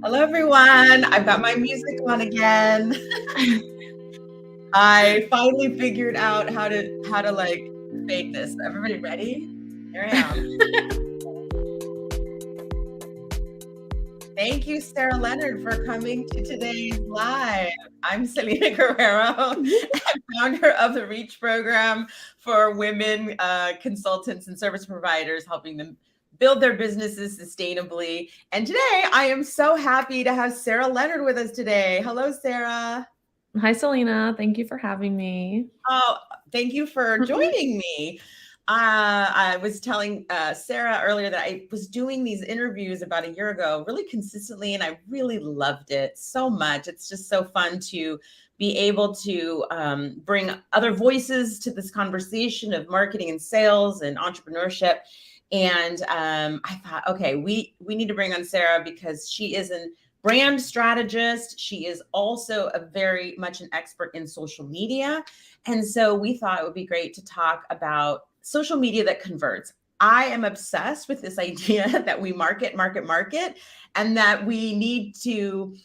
Hello, everyone. I've got my music on again. I finally figured out how to like fake this. Everybody ready? Here I am. Thank you, Sarah Leonard, for coming to today's live. I'm Selena Guerrero, founder of the REACH program for women consultants and service providers, helping them build their businesses sustainably. And today, I am so happy to have Sarah Leonard with us today. Hello, Sarah. Hi, Selena. Thank you for having me. Oh, thank you for joining me. I was telling Sarah earlier that I was doing these interviews about a year ago really consistently, and I really loved it so much. It's just so fun to be able to bring other voices to this conversation of marketing and sales and entrepreneurship. And I thought, okay, we need to bring on Sarah because she is an brand strategist. She is also a very much an expert in social media. And so we thought it would be great to talk about social media that converts. I am obsessed with this idea that we market, and that we need to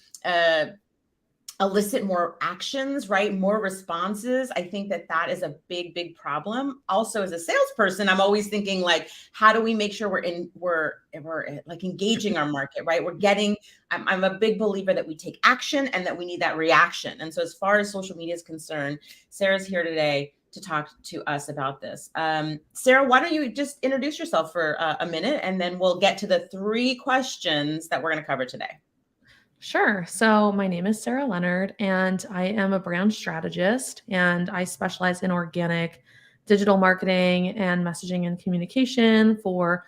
elicit more actions, right? More responses. I think that is a big problem. Also, as a salesperson, I'm always thinking like, how do we make sure we're like engaging our market, right? I'm a big believer that we take action and that we need that reaction. And so as far as social media is concerned, Sarah's here today to talk to us about this. Sarah, why don't you just introduce yourself for a minute, and then we'll get to the 3 questions that we're going to cover today. Sure. So my name is Sarah Leonard, and I am a brand strategist, and I specialize in organic digital marketing and messaging and communication for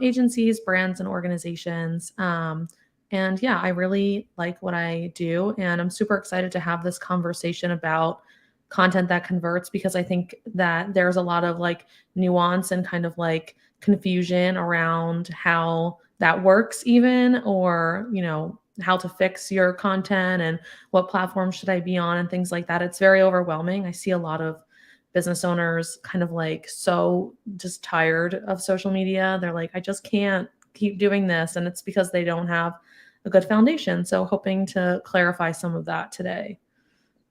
agencies, brands, and organizations. And yeah, I really like what I do, and I'm super excited to have this conversation about content that converts, because I think that there's a lot of like nuance and kind of like confusion around how that works, even, or how to fix your content and what platform should I be on and things like that. It's very overwhelming. I see a lot of business owners kind of like so just tired of social media. They're like, I just can't keep doing this. And it's because they don't have a good foundation. So hoping to clarify some of that today.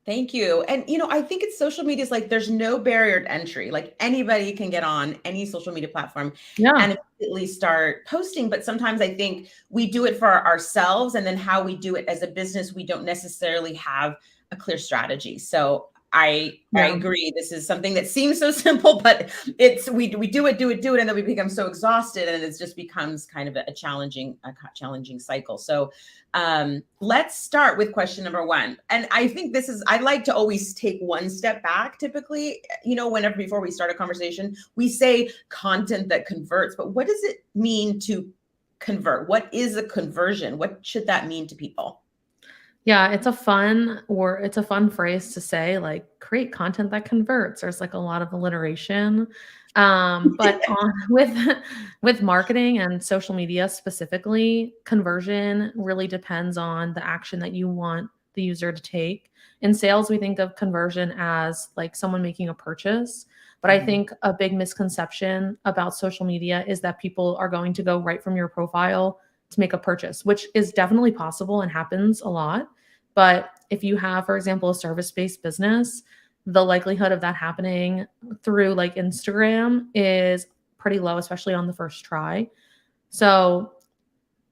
Thank you. And, I think it's social media is like there's no barrier to entry. Like anybody can get on any social media platform and immediately start posting. But sometimes I think we do it for ourselves, and then how we do it as a business, we don't necessarily have a clear strategy. So I agree. This is something that seems so simple, but we do it, and then we become so exhausted, and it just becomes kind of a challenging cycle. So let's start with question number 1. And I think I like to always take one step back. Typically, whenever before we start a conversation, we say content that converts, but what does it mean to convert? What is a conversion? What should that mean to people? Yeah, it's a fun phrase to say, like, create content that converts. There's like a lot of alliteration. But with marketing and social media specifically, conversion really depends on the action that you want the user to take. In sales, we think of conversion as like someone making a purchase. But I think a big misconception about social media is that people are going to go right from your profile to make a purchase, which is definitely possible and happens a lot. But if you have, for example, a service-based business, the likelihood of that happening through like Instagram is pretty low, especially on the first try. So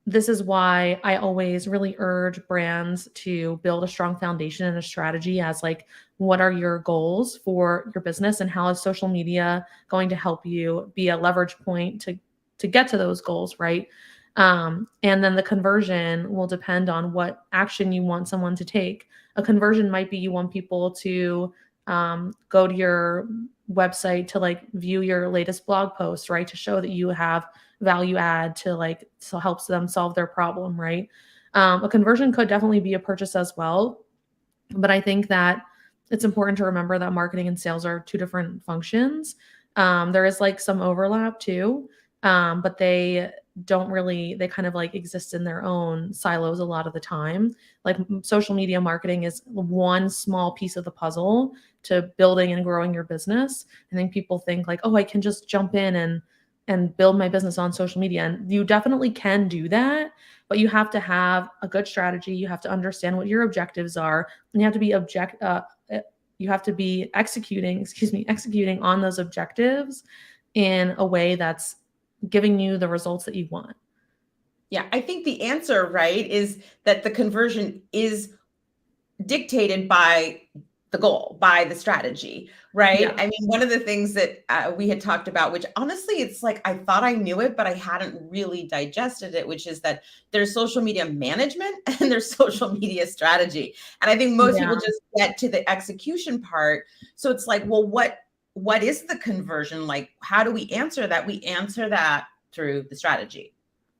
this is why I always really urge brands to build a strong foundation and a strategy as like, what are your goals for your business, and how is social media going to help you be a leverage point to get to those goals, right? And then the conversion will depend on what action you want someone to take. A conversion might be you want people to go to your website to like view your latest blog post, right? To show that you have value add to helps them solve their problem, right? A conversion could definitely be a purchase as well. But I think that it's important to remember that marketing and sales are 2 different functions. There is like some overlap too, but they kind of like exist in their own silos a lot of the time. Like social media marketing is one small piece of the puzzle to building and growing your business. I think people think like, oh, I can just jump in and build my business on social media. And you definitely can do that. but you have to have a good strategy. You have to understand what your objectives are, and you have to be executing on those objectives in a way that's giving you the results that you want. Yeah, I think the answer, right, is that the conversion is dictated by the goal, by the strategy, right? Yeah. I mean, one of the things that we had talked about, which honestly, it's like I thought I knew it, but I hadn't really digested it, which is that there's social media management and there's social media strategy. And I think most people just get to the execution part. So it's like, well, what is the conversion? Like, how do we answer that? We answer that through the strategy.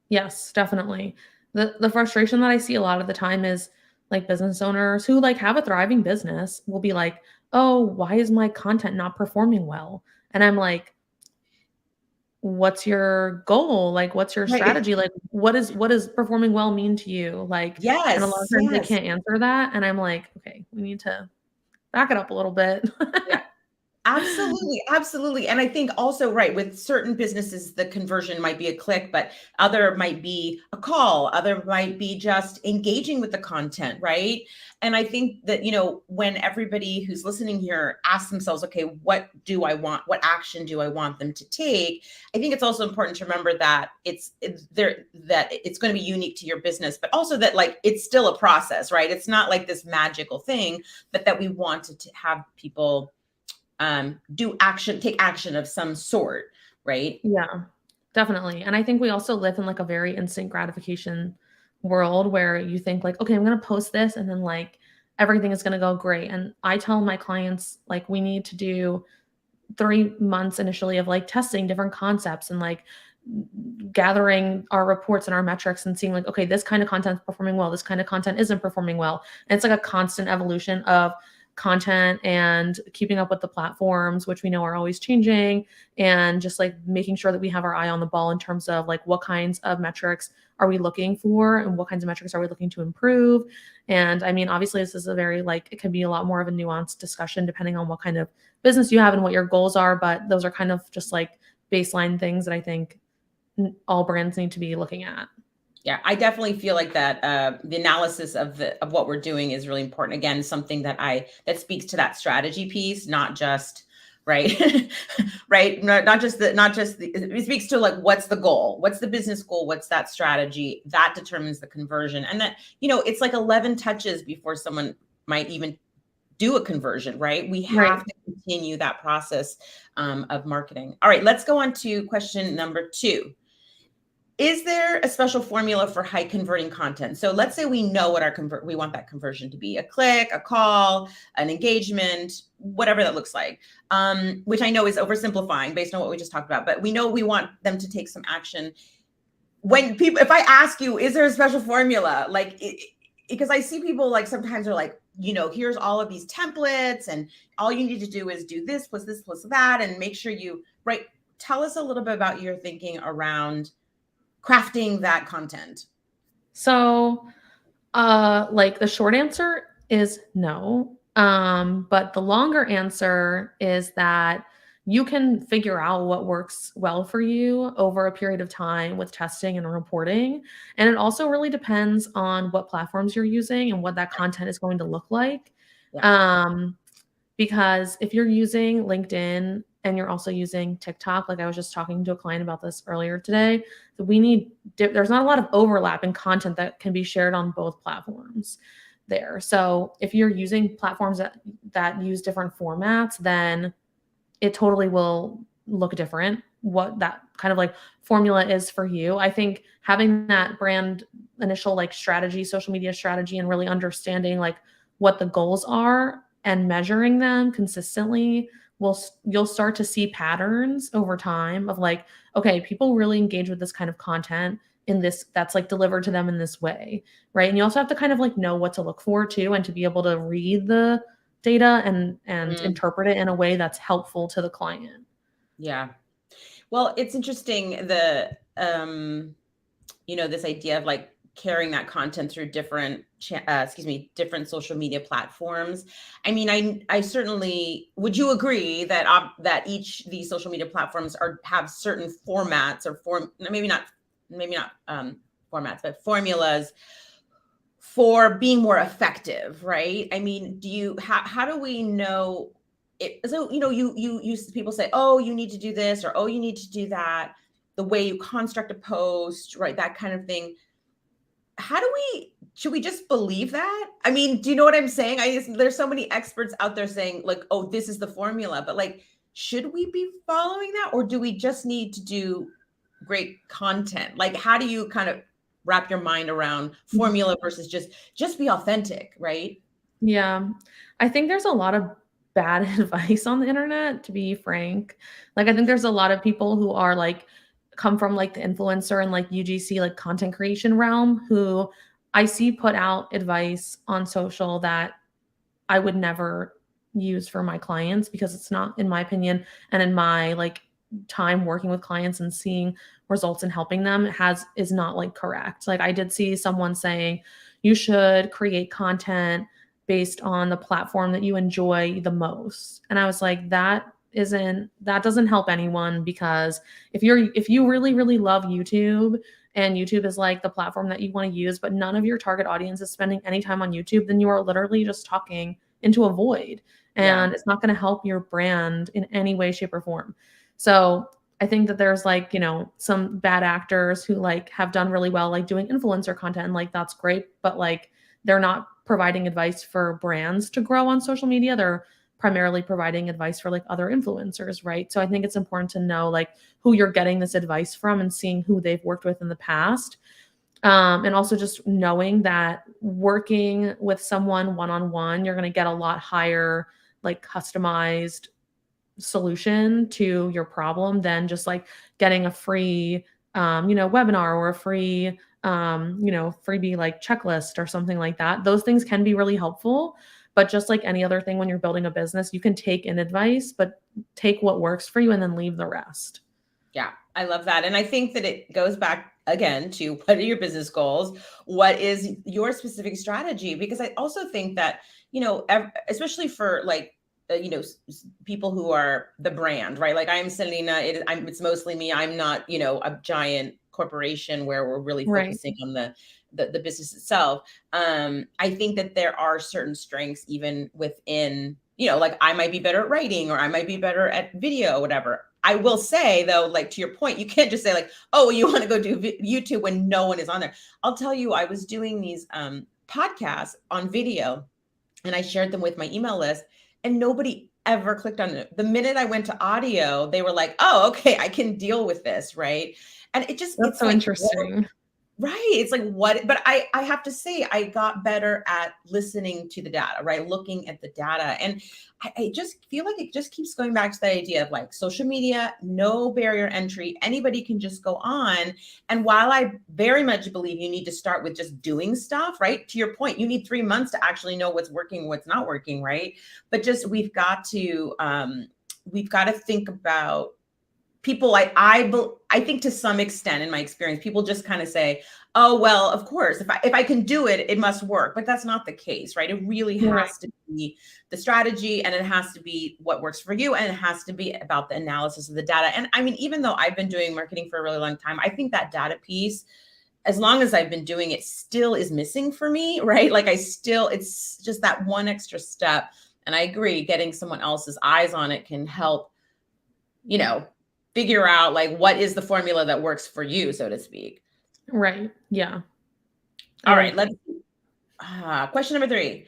Yes, definitely. The frustration that I see a lot of the time is like business owners who like have a thriving business will be like, "Oh, why is my content not performing well?" And I'm like, "What's your goal? Like, what's your Right. strategy? Like, what does performing well mean to you?" Like, and a lot of Yes, times they yes. can't answer that, and I'm like, "Okay, we need to back it up a little bit." Yeah. Absolutely, absolutely. And I think also, right, with certain businesses, the conversion might be a click, but other might be a call, other might be just engaging with the content, right? And I think that, when everybody who's listening here asks themselves, okay, what do I want? What action do I want them to take? I think it's also important to remember that that it's going to be unique to your business, but also that like it's still a process, right? It's not like this magical thing, but that we wanted to have people take action of some sort, right? Yeah, definitely. And I think we also live in like a very instant gratification world where you think like, okay, I'm going to post this and then like everything is going to go great. And I tell my clients like we need to do 3 months initially of like testing different concepts and like gathering our reports and our metrics and seeing like, okay, this kind of content is performing well, this kind of content isn't performing well. And it's like a constant evolution of content and keeping up with the platforms, which we know are always changing, and just like making sure that we have our eye on the ball in terms of like what kinds of metrics are we looking for and what kinds of metrics are we looking to improve. And I mean, obviously this is a very like, it can be a lot more of a nuanced discussion depending on what kind of business you have and what your goals are, but those are kind of just like baseline things that I think all brands need to be looking at. Yeah, I definitely feel like that the analysis of what we're doing is really important. Again, something that speaks to that strategy piece, not just right, right, not just it speaks to like what's the goal, what's the business goal, what's that strategy that determines the conversion, and that it's like 11 touches before someone might even do a conversion, right? We have to continue that process of marketing. All right, let's go on to question number 2. Is there a special formula for high converting content? So let's say we know what we want that conversion to be: a click, a call, an engagement, whatever that looks like, which I know is oversimplifying based on what we just talked about, but we know we want them to take some action. If I ask you, is there a special formula? Like, because I see people like sometimes are like, here's all of these templates and all you need to do is do this plus that and make sure right. Tell us a little bit about your thinking around crafting that content. So, like the short answer is no. But the longer answer is that you can figure out what works well for you over a period of time with testing and reporting. And it also really depends on what platforms you're using and what that content is going to look like. Yeah. Because if you're using LinkedIn and you're also using TikTok, like I was just talking to a client about this earlier today, that there's not a lot of overlap in content that can be shared on both platforms there. So if you're using platforms that use different formats, then it totally will look different what that kind of like formula is for you. I think having that brand initial like strategy, social media strategy, and really understanding like what the goals are and measuring them consistently you'll start to see patterns over time of like, okay, people really engage with this kind of content in this that's like delivered to them in this way, right? And you also have to kind of like know what to look for too, and to be able to read the data and interpret it in a way that's helpful to the client. Yeah. Well, it's interesting this idea of like carrying that content through different social media platforms. I mean, I certainly would. You agree that each these social media platforms have certain formats or maybe not formats, but formulas for being more effective, right? I mean, how do we know it? So, you people say, oh, you need to do this, or, oh, you need to do that, the way you construct a post, right? That kind of thing. Should we just believe that? I mean, do you know what I'm saying? There's so many experts out there saying like, oh, this is the formula, but like, should we be following that, or do we just need to do great content? Like, how do you kind of wrap your mind around formula versus just be authentic, right? Yeah. I think there's a lot of bad advice on the internet, to be frank. Like, I think there's a lot of people who are like, come from like the influencer and like UGC, like content creation realm, who I see put out advice on social that I would never use for my clients, because it's not, in my opinion, and in my like time working with clients and seeing results and helping them, is not like correct. Like, I did see someone saying you should create content based on the platform that you enjoy the most. And I was like, that doesn't help anyone, because if you really, really love YouTube, and YouTube is like the platform that you want to use, but none of your target audience is spending any time on YouTube, then you are literally just talking into a void, and it's not going to help your brand in any way, shape, or form. So I think that there's like, some bad actors who like have done really well, like doing influencer content, and like, that's great, but like, they're not providing advice for brands to grow on social media. They're primarily providing advice for like other influencers, right? So I think it's important to know like who you're getting this advice from and seeing who they've worked with in the past. And also just knowing that working with someone one-on-one, you're going to get a lot higher, like customized solution to your problem than just like getting a free, webinar, or a free, freebie like checklist or something like that. Those things can be really helpful, but just like any other thing, when you're building a business, you can take in advice, but take what works for you and then leave the rest. Yeah, I love that. And I think that it goes back again to, what are your business goals? What is your specific strategy? Because I also think that, especially for like, people who are the brand, right? Like, I'm Selena, it's mostly me. I'm not, a giant corporation where we're really focusing on the business itself. I think that there are certain strengths even within, like, I might be better at writing, or I might be better at video, whatever. I will say though, like, to your point, you can't just say like, oh, you want to go do YouTube when no one is on there. I'll tell you, I was doing these podcasts on video, and I shared them with my email list, and nobody ever clicked on it. The minute I went to audio, they were like, oh, okay, I can deal with this, right? And it's so like, interesting. Right. It's like, what, but I have to say, I got better at listening to the data, right? Looking at the data. And I just feel like it just keeps going back to the idea of like social media, no barrier entry. Anybody can just go on. And while I very much believe you need to start with just doing stuff, right? To your point, you need 3 months to actually know what's working, what's not working, right? But just, we've got to think about people. I think to some extent, in my experience, people just kind of say, oh, well, of course, if I can do it, it must work. But that's not the case, right? It really has to be the strategy, and it has to be what works for you, and it has to be about the analysis of the data. And I mean, even though I've been doing marketing for a really long time, I think that data piece, as long as I've been doing it, still is missing for me, right? Like, it's just that one extra step. And I agree, getting someone else's eyes on it can help, figure out like, what is the formula that works for you, so to speak. Right. Yeah. All right. Let's question number 3.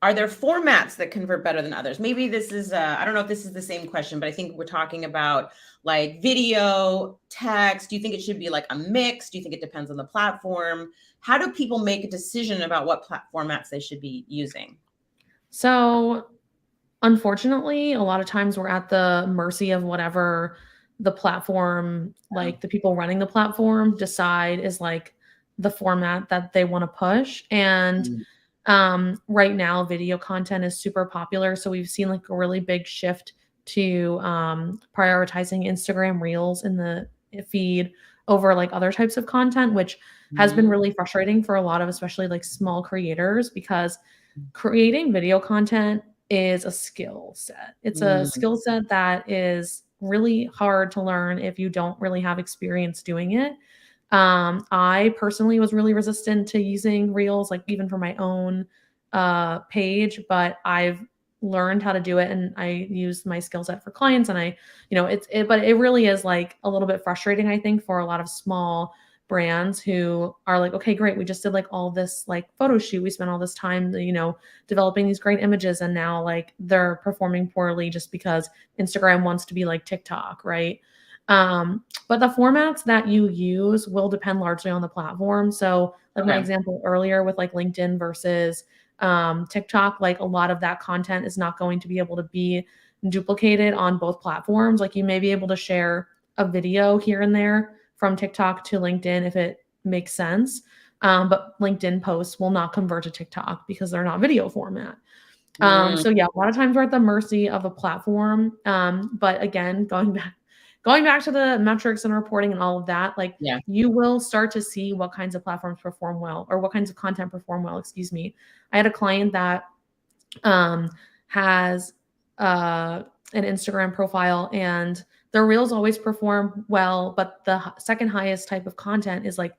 Are there formats that convert better than others? Maybe this is, I don't know if this is the same question, but I think we're talking about like video, text. Do you think it should be like a mix? Do you think it depends on the platform? How do people make a decision about what formats they should be using? So unfortunately, a lot of times we're at the mercy of whatever the platform, like the people running the platform, decide is like the format that they want to push. And right now, video content is super popular. So we've seen like a really big shift to prioritizing Instagram Reels in the feed over like other types of content, which has been really frustrating for a lot of, especially like small creators, because creating video content is a skill set. It's a skill set that is really hard to learn if you don't really have experience doing it. I personally was really resistant to using Reels, like even for my own page, but I've learned how to do it, and I use my skill set for clients. And but it really is like a little bit frustrating, I think, for a lot of small brands who are like, okay, great, we just did like all this like photo shoot, we spent all this time, developing these great images, and now like they're performing poorly just because Instagram wants to be like TikTok, right? But the formats that you use will depend largely on the platform. So like my example earlier with like LinkedIn versus TikTok, like a lot of that content is not going to be able to be duplicated on both platforms. Like you may be able to share a video here and there from TikTok to LinkedIn if it makes sense. But LinkedIn posts will not convert to TikTok because they're not video format. So yeah, a lot of times we're at the mercy of a platform. But again, going back to the metrics and reporting and all of that, like you will start to see what kinds of platforms perform well, or what kinds of content perform well, excuse me. I had a client that has an Instagram profile, and their reels always perform well, but the second highest type of content is like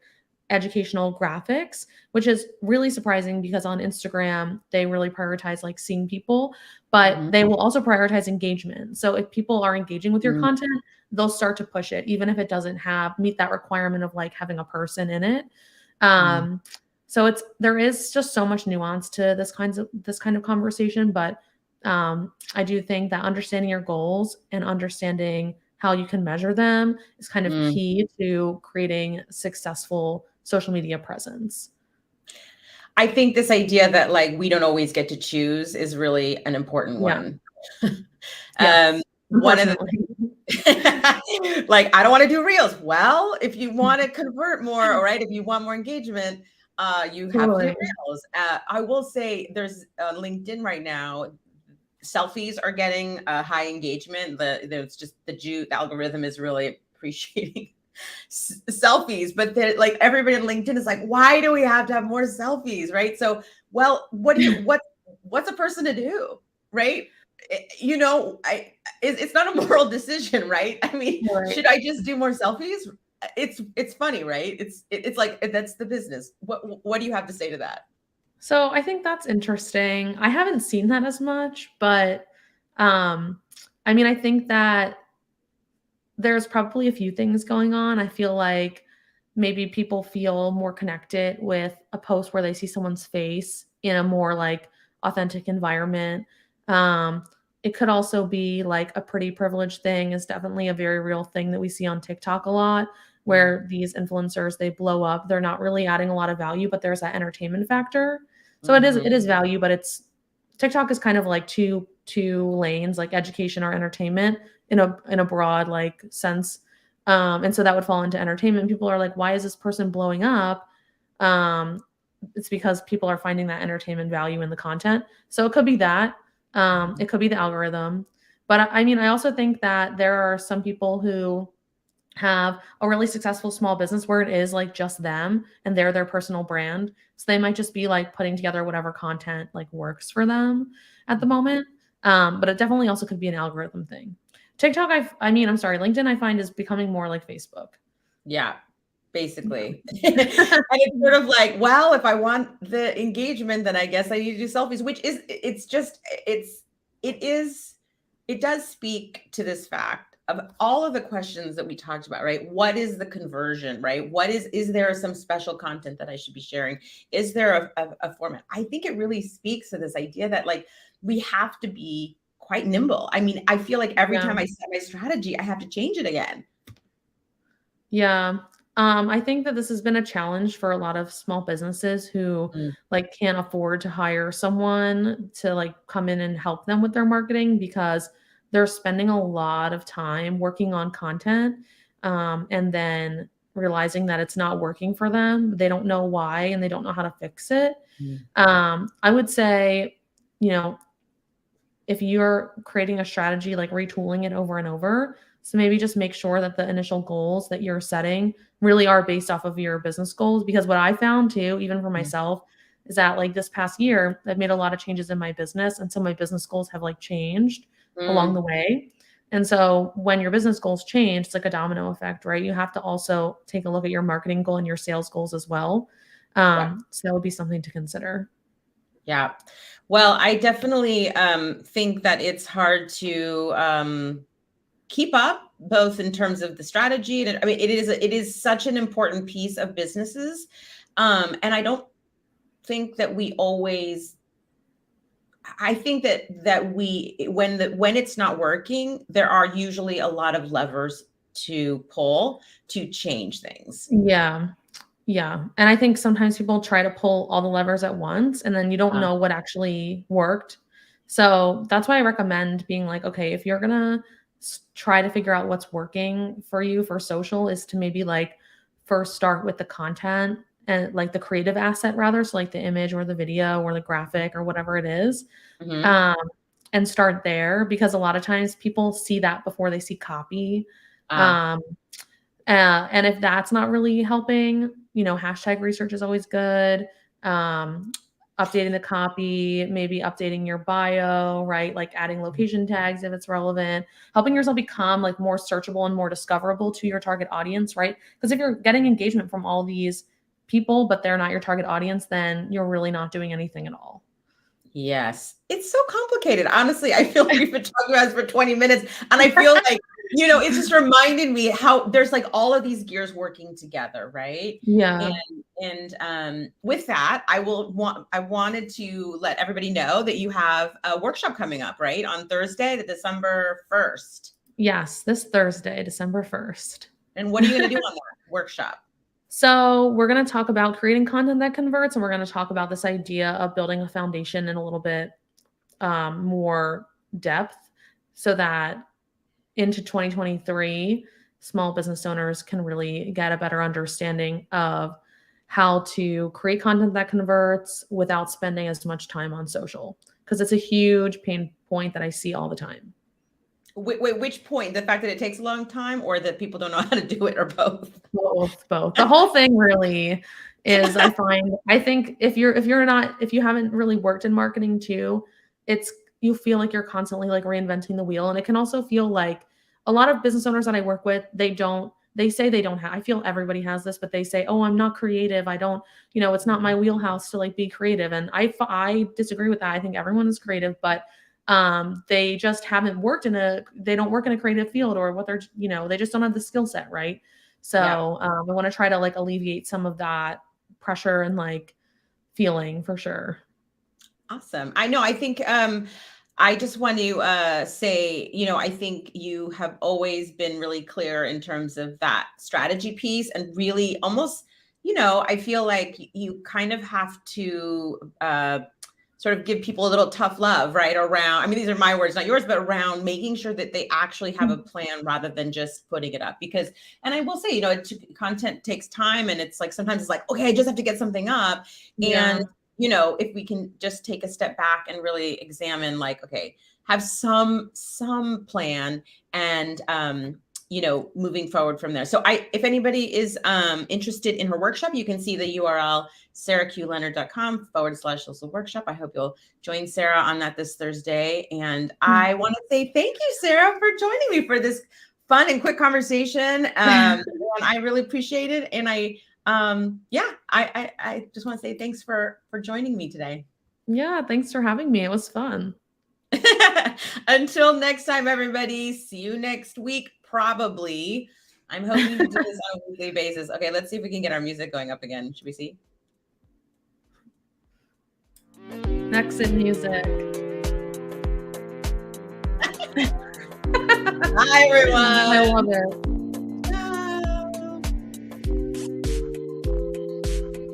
educational graphics, which is really surprising because on Instagram, they really prioritize like seeing people, but they will also prioritize engagement. So if people are engaging with your content, they'll start to push it, even if it doesn't meet that requirement of like having a person in it. So there is just so much nuance to this kind of conversation, but I do think that understanding your goals and understanding how you can measure them is kind of key to creating successful social media presence. I think this idea that like we don't always get to choose is really an important one. One of the like, I don't want to do reels. Well, if you want to convert more, all right, if you want more engagement, you have to do reels. I will say there's LinkedIn right now. Selfies are getting high engagement. There's just the algorithm is really appreciating selfies, but like everybody on LinkedIn is like, why do we have to have more selfies, right? So, well, what's a person to do, right? It's not a moral decision, right? I mean, should I just do more selfies? It's funny, right? It's like that's the business. What do you have to say to that? So I think that's interesting. I haven't seen that as much, but I mean, I think that there's probably a few things going on. I feel like maybe people feel more connected with a post where they see someone's face in a more like authentic environment. It could also be like a pretty privileged thing. Is definitely a very real thing that we see on TikTok a lot, where these influencers, they blow up. They're not really adding a lot of value, but there's that entertainment factor. So it is value, but TikTok is kind of like two lanes, like education or entertainment in a broad like sense. And so that would fall into entertainment. People are like, why is this person blowing up? It's because people are finding that entertainment value in the content. So it could be that. It could be the algorithm. But I mean, I also think that there are some people who have a really successful small business where it is like just them and they're their personal brand. So they might just be like putting together whatever content like works for them at the moment. But it definitely also could be an algorithm thing. TikTok, LinkedIn, I find is becoming more like Facebook. Yeah, basically. And it's sort of like, well, if I want the engagement, then I guess I need to do selfies, which is, it does speak to this fact of all of the questions that we talked about, right? What is the conversion, right? Is there some special content that I should be sharing? Is there a format? I think it really speaks to this idea that like, we have to be quite nimble. I mean, I feel like every time I set my strategy, I have to change it again. Yeah. I think that this has been a challenge for a lot of small businesses who like can't afford to hire someone to like come in and help them with their marketing because they're spending a lot of time working on content and then realizing that it's not working for them. They don't know why and they don't know how to fix it. I would say, if you're creating a strategy, like retooling it over and over. So maybe just make sure that the initial goals that you're setting really are based off of your business goals. Because what I found too, even for myself, is that like this past year, I've made a lot of changes in my business. And so my business goals have like changed along the way. And so when your business goals change, it's like a domino effect, right? You have to also take a look at your marketing goal and your sales goals as well. So that would be something to consider. Yeah. Well, I definitely think that it's hard to keep up, both in terms of the strategy. And I mean, it is such an important piece of businesses. And I don't think that we always, I think that when it's not working, there are usually a lot of levers to pull to change things. Yeah. Yeah. And I think sometimes people try to pull all the levers at once and then you don't know what actually worked. So that's why I recommend being like, okay, if you're going to try to figure out what's working for you for social, is to maybe like first start with the content and like the creative asset rather. So like the image or the video or the graphic or whatever it is. And start there, because a lot of times people see that before they see copy. And if that's not really helping, hashtag research is always good. Updating the copy, maybe updating your bio, right? Like adding location tags if it's relevant, helping yourself become like more searchable and more discoverable to your target audience, right? Because if you're getting engagement from all these people, but they're not your target audience, then you're really not doing anything at all. Yes. It's so complicated. Honestly, I feel like we've been talking about this for 20 minutes and I feel like, it's just reminded me how there's like all of these gears working together, right? Yeah. And with that, I wanted to let everybody know that you have a workshop coming up, right? On Thursday, December 1st. Yes, this Thursday, December 1st. And what are you going to do on that workshop? So we're going to talk about creating content that converts, and we're going to talk about this idea of building a foundation in a little bit more depth, so that into 2023, small business owners can really get a better understanding of how to create content that converts without spending as much time on social, because it's a huge pain point that I see all the time. Wait, which point? The fact that it takes a long time, or that people don't know how to do it, or both? Both. The whole thing really is, I think if you haven't really worked in marketing too, you feel like you're constantly like reinventing the wheel. And it can also feel like a lot of business owners that I work with, they say they don't have, I feel everybody has this, but they say, oh, I'm not creative. I don't, it's not my wheelhouse to like be creative. And I disagree with that. I think everyone is creative, but they just haven't they don't work in a creative field, or what they just don't have the skill set. Right. So I want to try to like alleviate some of that pressure and like feeling, for sure. Awesome. I know. I think I just want to say, I think you have always been really clear in terms of that strategy piece, and really almost, I feel like you kind of have to sort of give people a little tough love, right? Around, I mean, these are my words, not yours, but around making sure that they actually have a plan rather than just putting it up. Because, and I will say, content takes time, and it's like, sometimes it's like, okay, I just have to get something up. Yeah. And, if we can just take a step back and really examine, like, okay, have some plan, and, moving forward from there. So if anybody is interested in her workshop, you can see the URL, sarahqleonard.com/social workshop. I hope you'll join Sarah on that this Thursday. And I want to say thank you, Sarah, for joining me for this fun and quick conversation. And I really appreciate it. And I just want to say thanks for joining me today. Yeah, thanks for having me. It was fun. Until next time, everybody. See you next week, probably. I'm hoping to do this on a weekly basis. Okay, let's see if we can get our music going up again. Should we see? Exit music. Hi, everyone. I love it.